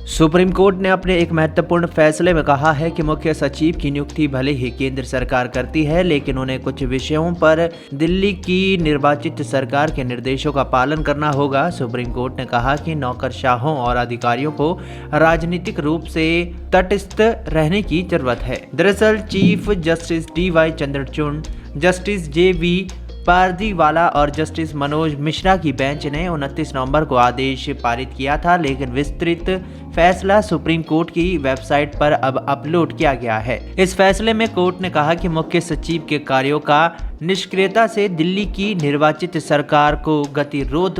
Supreme court ने अपने एक महत्वपूर्ण फैसले में कहा है कि मुख्य सचिव की नियुक्ति भले ही केंद्र सरकार करती है, लेकिन उन्हें कुछ विषयों पर दिल्ली की निर्वाचित सरकार के निर्देशों का पालन करना होगा। सुप्रीम कोर्ट ने कहा कि नौकरशाहों और अधिकारियों को राजनीतिक रूप से तटस्थ रहने की जरूरत है। दरअसल chief justice DY Chandrachud, justice JV Pardiwala और जस्टिस मनोज मिश्रा की बेंच ने 29 नवंबर को आदेश पारित किया था, लेकिन विस्तृत फैसला सुप्रीम कोर्ट की वेबसाइट पर अब अपलोड किया गया है। इस फैसले में कोर्ट ने कहा कि मुख्य सचिव के कार्यों का निष्क्रियता से दिल्ली की निर्वाचित सरकार को गतिरोध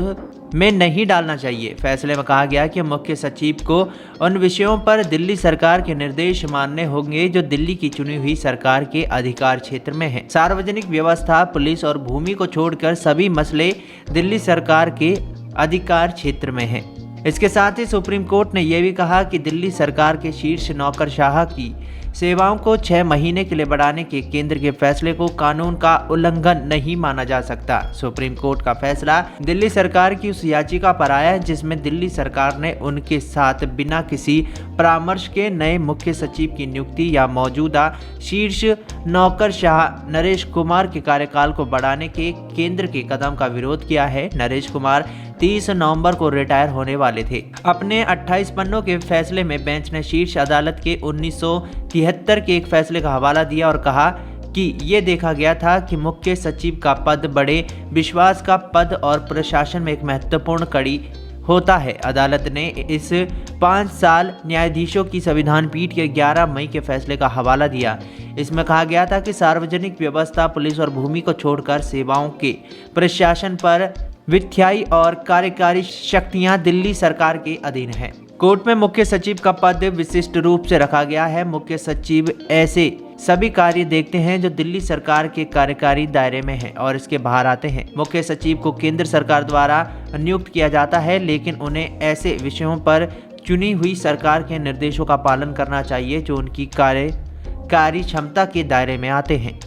में नहीं डालना चाहिए। फैसले में कहा गया कि मुख्य सचिव को उन विषयों पर दिल्ली सरकार के निर्देश मानने होंगे जो दिल्ली की चुनी हुई सरकार के अधिकार क्षेत्र में हैं। सार्वजनिक व्यवस्था, पुलिस और भूमि को छोड़कर सभी मसले दिल्ली सरकार के अधिकार क्षेत्र में हैं। इसके साथ ही सुप्रीम कोर्ट ने यह भी कहा कि दिल्ली सरकार के शीर्ष नौकरशाह की सेवाओं को 6 महीने के लिए बढ़ाने के केंद्र के फैसले को कानून का उल्लंघन नहीं माना जा सकता। सुप्रीम कोर्ट का फैसला दिल्ली सरकार की उस याचिका पर आया है जिसमें दिल्ली सरकार ने उनके साथ बिना किसी परामर्श के नए मुख्य सचिव की नियुक्ति या मौजूदा शीर्ष नौकरशाह नरेश कुमार के कार्यकाल को बढ़ाने के केंद्र के कदम का विरोध किया है। नरेश कुमार 30 नवंबर को रिटायर होने वाले थे। अपने 28 पन्नों के फैसले में बेंच ने शीर्ष अदालत के 1973 के एक फैसले का हवाला दिया और कहा कि ये देखा गया था कि मुख्य सचिव का पद बड़े विश्वास का पद और प्रशासन में एक महत्वपूर्ण कड़ी होता है। अदालत ने इस 5 साल न्यायाधीशों की संविधान पीठ के 11 मई के फैसले का हवाला दिया। इसमें कहा गया था कि सार्वजनिक व्यवस्था, पुलिस और भूमि को छोड़कर सेवाओं के प्रशासन पर वित्तीय और कार्यकारी शक्तियां दिल्ली सरकार के अधीन हैं। कोर्ट में मुख्य सचिव का पद विशिष्ट रूप से रखा गया है। मुख्य सचिव ऐसे सभी कार्य देखते हैं जो दिल्ली सरकार के कार्यकारी दायरे में हैं और इसके बाहर आते हैं। मुख्य सचिव को केंद्र सरकार द्वारा नियुक्त किया जाता है, लेकिन उन्हें ऐसे विषयों पर चुनी हुई सरकार के निर्देशों का पालन करना चाहिए जो उनकी कार्यकारी क्षमता के दायरे में आते हैं।